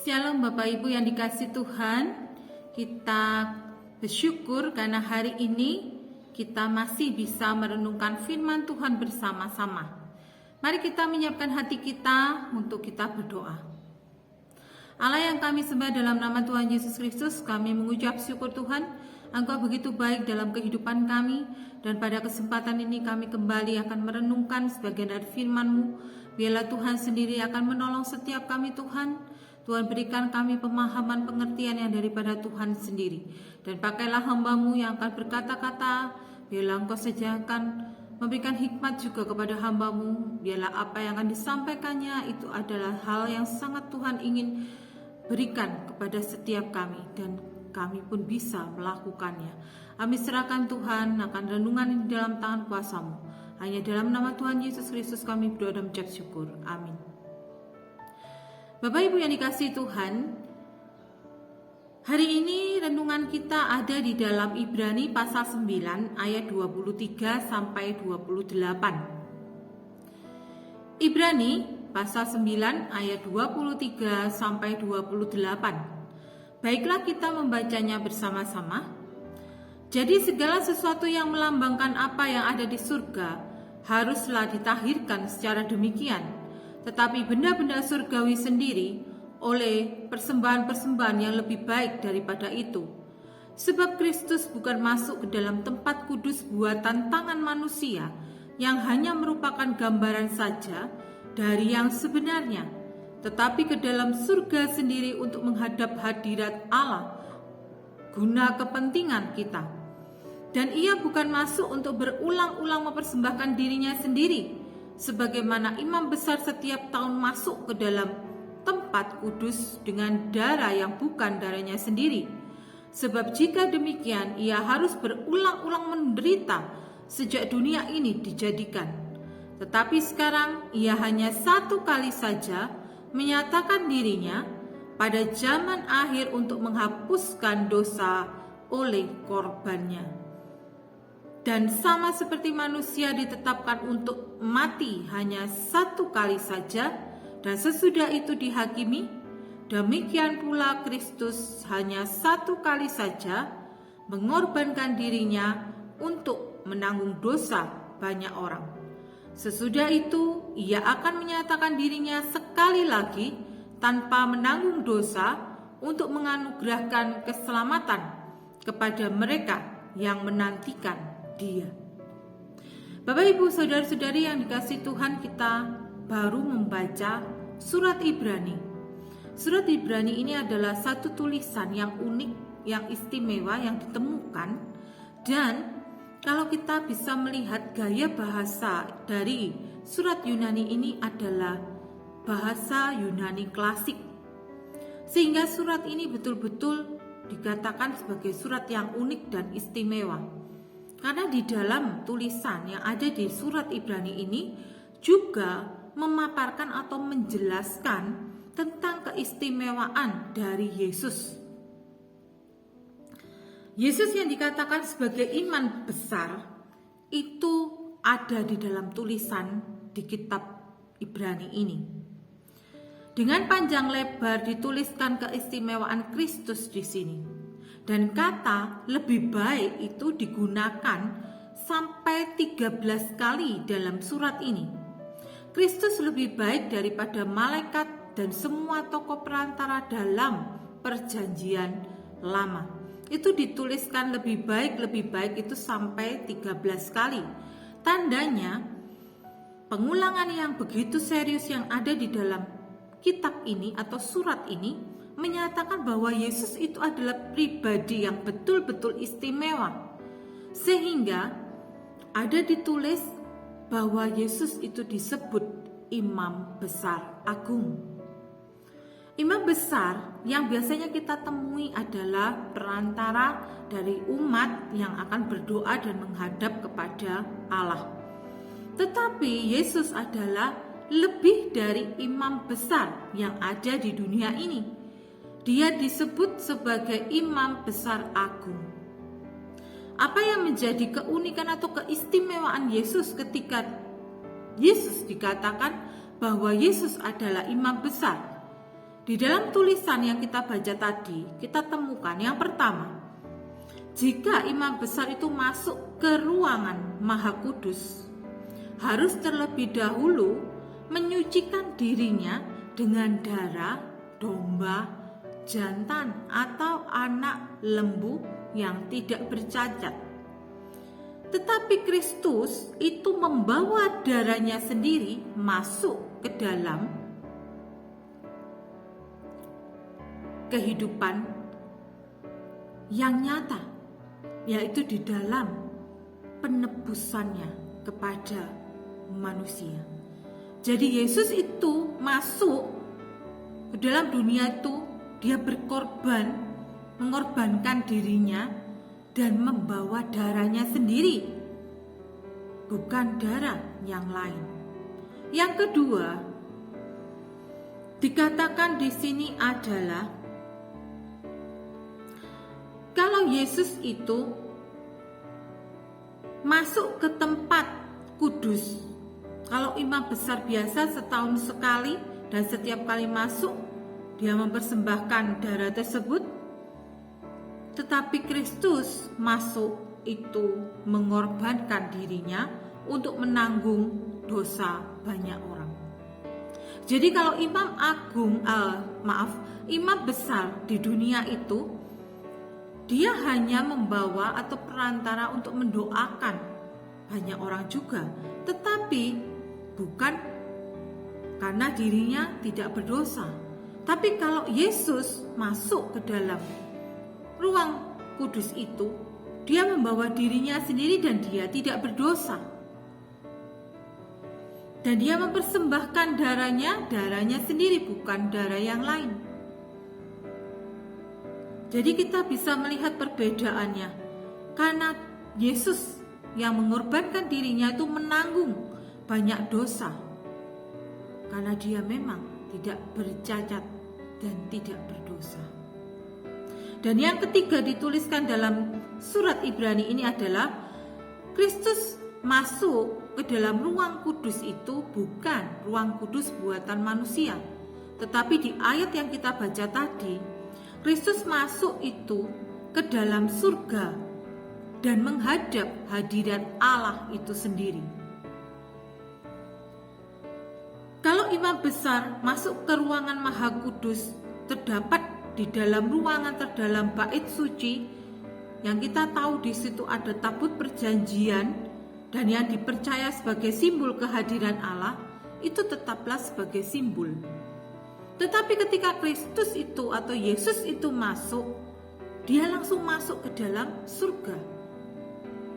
Shalom Bapak Ibu yang dikasih Tuhan. Kita bersyukur karena hari ini kita masih bisa merenungkan firman Tuhan bersama-sama. Mari kita menyiapkan hati kita untuk kita berdoa. Allah yang kami sembah dalam nama Tuhan Yesus Kristus, kami mengucap syukur Tuhan, Engkau begitu baik dalam kehidupan kami, dan pada kesempatan ini kami kembali akan merenungkan sebagian dari firman-Mu. Biarlah Tuhan sendiri akan menolong setiap kami Tuhan. Tuhan berikan kami pemahaman pengertian yang daripada Tuhan sendiri. Dan pakailah hamba-Mu yang akan berkata-kata, biarlah Engkau saja akan memberikan hikmat juga kepada hamba-Mu. Biarlah apa yang akan disampaikannya itu adalah hal yang sangat Tuhan ingin berikan kepada setiap kami, dan kami pun bisa melakukannya. Kami serahkan Tuhan akan renungan di dalam tangan kuasa-Mu. Hanya dalam nama Tuhan Yesus Kristus kami berdoa dan mengucap syukur. Amin. Bapak Ibu yang dikasihi Tuhan, hari ini renungan kita ada di dalam Ibrani pasal 9 ayat 23 sampai 28. Ibrani pasal 9 ayat 23 sampai 28. Baiklah kita membacanya bersama-sama. Jadi segala sesuatu yang melambangkan apa yang ada di surga haruslah ditahirkan secara demikian. Tetapi benda-benda surgawi sendiri oleh persembahan-persembahan yang lebih baik daripada itu. Sebab Kristus bukan masuk ke dalam tempat kudus buatan tangan manusia yang hanya merupakan gambaran saja dari yang sebenarnya, tetapi ke dalam surga sendiri untuk menghadap hadirat Allah guna kepentingan kita. Dan ia bukan masuk untuk berulang-ulang mempersembahkan dirinya sendiri, sebagaimana imam besar setiap tahun masuk ke dalam tempat kudus dengan darah yang bukan darahnya sendiri. Sebab jika demikian, ia harus berulang-ulang menderita sejak dunia ini dijadikan. Tetapi sekarang ia hanya satu kali saja menyatakan dirinya pada zaman akhir untuk menghapuskan dosa oleh korbannya. Dan sama seperti manusia ditetapkan untuk mati hanya satu kali saja, dan sesudah itu dihakimi, demikian pula Kristus hanya satu kali saja mengorbankan dirinya untuk menanggung dosa banyak orang. Sesudah itu ia akan menyatakan dirinya sekali lagi tanpa menanggung dosa untuk menganugerahkan keselamatan kepada mereka yang menantikan Dia. Bapak Ibu saudara-saudari yang dikasihi Tuhan, kita baru membaca surat Ibrani. Surat Ibrani ini adalah satu tulisan yang unik, yang istimewa, yang ditemukan. Dan kalau kita bisa melihat gaya bahasa dari surat Yunani ini adalah bahasa Yunani klasik, sehingga surat ini betul-betul dikatakan sebagai surat yang unik dan istimewa. Karena di dalam tulisan yang ada di surat Ibrani ini juga memaparkan atau menjelaskan tentang keistimewaan dari Yesus. Yesus yang dikatakan sebagai iman besar itu ada di dalam tulisan di kitab Ibrani ini. Dengan panjang lebar dituliskan keistimewaan Kristus di sini. Dan kata lebih baik itu digunakan sampai 13 kali dalam surat ini. Kristus lebih baik daripada malaikat dan semua tokoh perantara dalam perjanjian lama. Itu dituliskan lebih baik itu sampai 13 kali. Tandanya pengulangan yang begitu serius yang ada di dalam kitab ini atau surat ini menyatakan bahwa Yesus itu adalah pribadi yang betul-betul istimewa. Sehingga ada ditulis bahwa Yesus itu disebut imam besar agung. Imam besar yang biasanya kita temui adalah perantara dari umat yang akan berdoa dan menghadap kepada Allah. Tetapi Yesus adalah lebih dari imam besar yang ada di dunia ini. Dia disebut sebagai imam besar agung. Apa yang menjadi keunikan atau keistimewaan Yesus ketika Yesus dikatakan bahwa Yesus adalah imam besar? Di dalam tulisan yang kita baca tadi, kita temukan yang pertama, jika imam besar itu masuk ke ruangan Maha Kudus, harus terlebih dahulu menyucikan dirinya dengan darah domba, jantan, atau anak lembu yang tidak bercacat. Tetapi Kristus itu membawa darahnya sendiri masuk ke dalam kehidupan yang nyata, yaitu di dalam penebusannya kepada manusia. Jadi Yesus itu masuk ke dalam dunia itu, dia berkorban, mengorbankan dirinya dan membawa darahnya sendiri, bukan darah yang lain. Yang kedua, dikatakan di sini adalah kalau Yesus itu masuk ke tempat kudus, kalau imam besar biasa setahun sekali dan setiap kali masuk dia mempersembahkan darah tersebut, tetapi Kristus masuk itu mengorbankan dirinya untuk menanggung dosa banyak orang. Jadi kalau imam besar di dunia itu, dia hanya membawa atau perantara untuk mendoakan banyak orang juga, tetapi bukan karena dirinya tidak berdosa. Tapi kalau Yesus masuk ke dalam ruang kudus itu, dia membawa dirinya sendiri dan dia tidak berdosa. Dan dia mempersembahkan darahnya sendiri, bukan darah yang lain. Jadi kita bisa melihat perbedaannya, karena Yesus yang mengorbankan dirinya itu menanggung banyak dosa, karena dia memang tidak bercacat dan tidak berdosa. Dan yang ketiga dituliskan dalam surat Ibrani ini adalah Kristus masuk ke dalam ruang kudus itu bukan ruang kudus buatan manusia, tetapi di ayat yang kita baca tadi, Kristus masuk itu ke dalam surga dan menghadap hadirat Allah itu sendiri. Kalau imam besar masuk ke ruangan Maha Kudus, terdapat di dalam ruangan terdalam bait suci, yang kita tahu di situ ada tabut perjanjian dan yang dipercaya sebagai simbol kehadiran Allah, itu tetaplah sebagai simbol. Tetapi ketika Kristus itu atau Yesus itu masuk, dia langsung masuk ke dalam surga,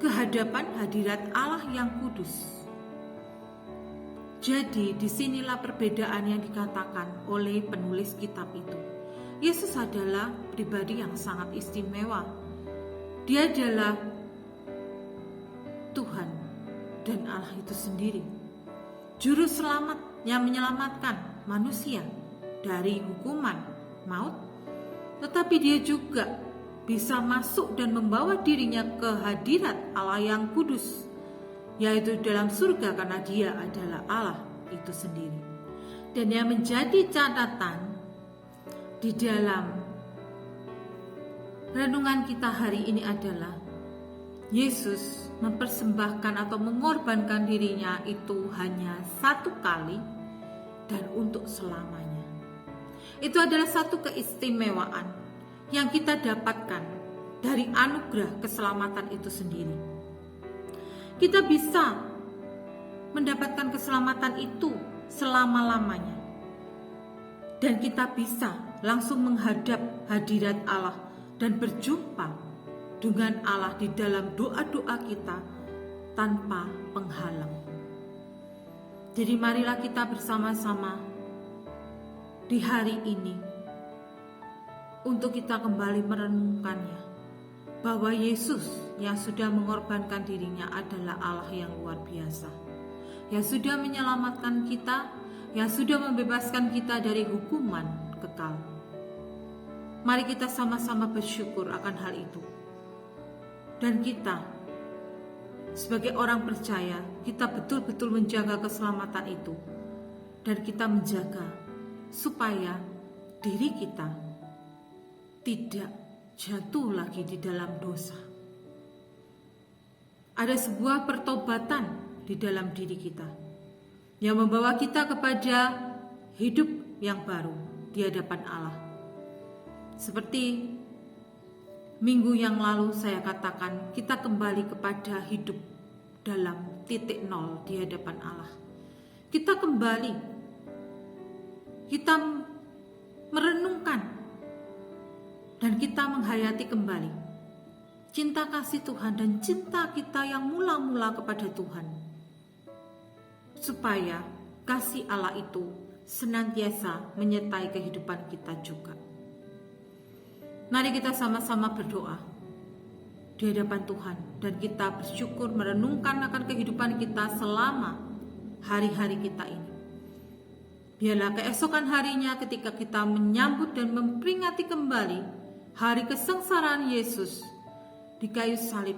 ke hadapan hadirat Allah yang kudus. Jadi disinilah perbedaan yang dikatakan oleh penulis kitab itu. Yesus adalah pribadi yang sangat istimewa. Dia adalah Tuhan dan Allah itu sendiri, juru selamat yang menyelamatkan manusia dari hukuman maut, tetapi dia juga bisa masuk dan membawa dirinya ke hadirat Allah yang kudus, yaitu dalam surga, karena dia adalah Allah itu sendiri. Dan yang menjadi catatan di dalam renungan kita hari ini adalah Yesus mempersembahkan atau mengorbankan dirinya itu hanya satu kali dan untuk selamanya. Itu adalah satu keistimewaan yang kita dapatkan dari anugerah keselamatan itu sendiri. Kita bisa mendapatkan keselamatan itu selama-lamanya, dan kita bisa langsung menghadap hadirat Allah dan berjumpa dengan Allah di dalam doa-doa kita tanpa penghalang. Jadi marilah kita bersama-sama di hari ini untuk kita kembali merenungkannya, bahwa Yesus yang sudah mengorbankan dirinya adalah Allah yang luar biasa, yang sudah menyelamatkan kita, yang sudah membebaskan kita dari hukuman kekal. Mari kita sama-sama bersyukur akan hal itu. Dan kita sebagai orang percaya, kita betul-betul menjaga keselamatan itu, dan kita menjaga supaya diri kita tidak jatuh lagi di dalam dosa. Ada sebuah pertobatan di dalam diri kita yang membawa kita kepada hidup yang baru di hadapan Allah. Seperti minggu yang lalu saya katakan, kita kembali kepada hidup dalam titik nol di hadapan Allah. Kita kembali, kita merenungkan dan kita menghayati kembali cinta kasih Tuhan dan cinta kita yang mula-mula kepada Tuhan, supaya kasih Allah itu senantiasa menyertai kehidupan kita juga. Mari kita sama-sama berdoa di hadapan Tuhan dan kita bersyukur merenungkan akan kehidupan kita selama hari-hari kita ini. Biarlah keesokan harinya ketika kita menyambut dan memperingati kembali hari kesengsaraan Yesus di kayu salib,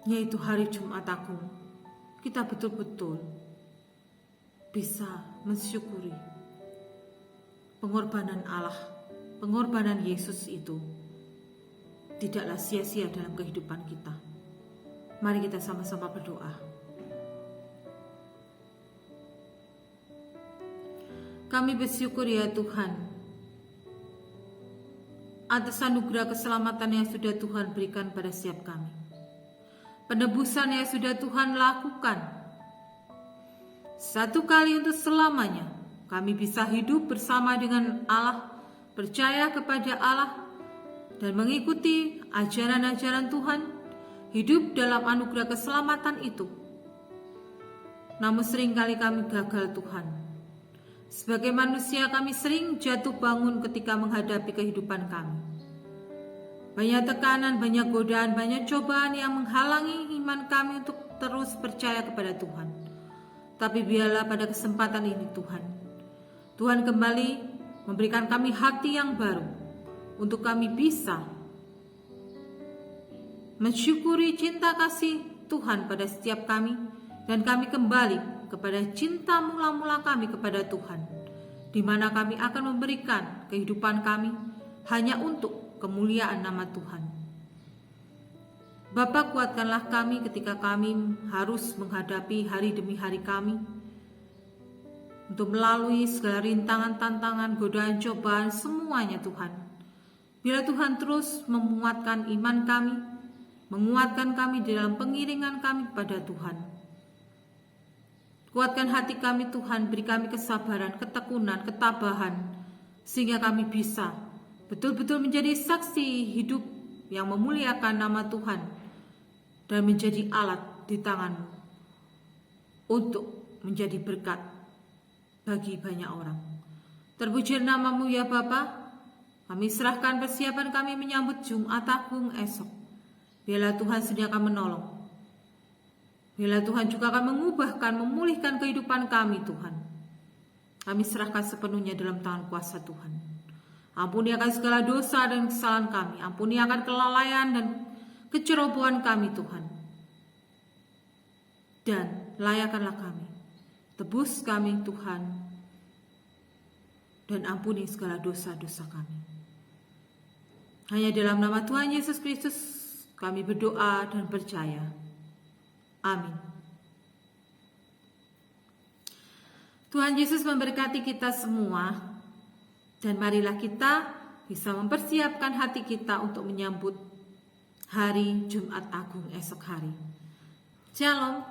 yaitu hari Jumat Agung, kita betul-betul bisa mensyukuri pengorbanan Allah, pengorbanan Yesus itu tidaklah sia-sia dalam kehidupan kita. Mari kita sama-sama berdoa. Kami bersyukur ya Tuhan atas anugerah keselamatan yang sudah Tuhan berikan pada setiap kami. Penebusan yang sudah Tuhan lakukan. Satu kali untuk selamanya kami bisa hidup bersama dengan Allah, percaya kepada Allah, dan mengikuti ajaran-ajaran Tuhan, hidup dalam anugerah keselamatan itu. Namun seringkali kami gagal Tuhan. Sebagai manusia kami sering jatuh bangun ketika menghadapi kehidupan kami. Banyak tekanan, banyak godaan, banyak cobaan yang menghalangi iman kami untuk terus percaya kepada Tuhan. Tapi biarlah pada kesempatan ini Tuhan kembali memberikan kami hati yang baru untuk kami bisa mensyukuri cinta kasih Tuhan pada setiap kami, dan kami kembali kepada cinta mula-mula kami kepada Tuhan, di mana kami akan memberikan kehidupan kami hanya untuk kemuliaan nama Tuhan. Bapa, kuatkanlah kami ketika kami harus menghadapi hari demi hari kami, untuk melalui segala rintangan, tantangan, godaan, cobaan, semuanya Tuhan. Biar Tuhan terus menguatkan iman kami, menguatkan kami di dalam pengiringan kami kepada Tuhan. Kuatkan hati kami Tuhan, beri kami kesabaran, ketekunan, ketabahan, sehingga kami bisa betul-betul menjadi saksi hidup yang memuliakan nama Tuhan dan menjadi alat di tangan-Mu untuk menjadi berkat bagi banyak orang. Terpuji nama-Mu ya Bapa. Kami serahkan persiapan kami menyambut Jumat Agung esok. Biarlah Tuhan sediakan menolong. Biarlah Tuhan juga akan mengubahkan, memulihkan kehidupan kami Tuhan. Kami serahkan sepenuhnya dalam tangan kuasa Tuhan. Ampuni akan segala dosa dan kesalahan kami. Ampuni akan kelalaian dan kecerobohan kami Tuhan. Dan layakanlah kami. Tebus kami Tuhan. Dan ampuni segala dosa-dosa kami. Hanya dalam nama Tuhan Yesus Kristus kami berdoa dan percaya. Amin. Tuhan Yesus memberkati kita semua, dan marilah kita bisa mempersiapkan hati kita untuk menyambut hari Jumat Agung esok hari. Shalom.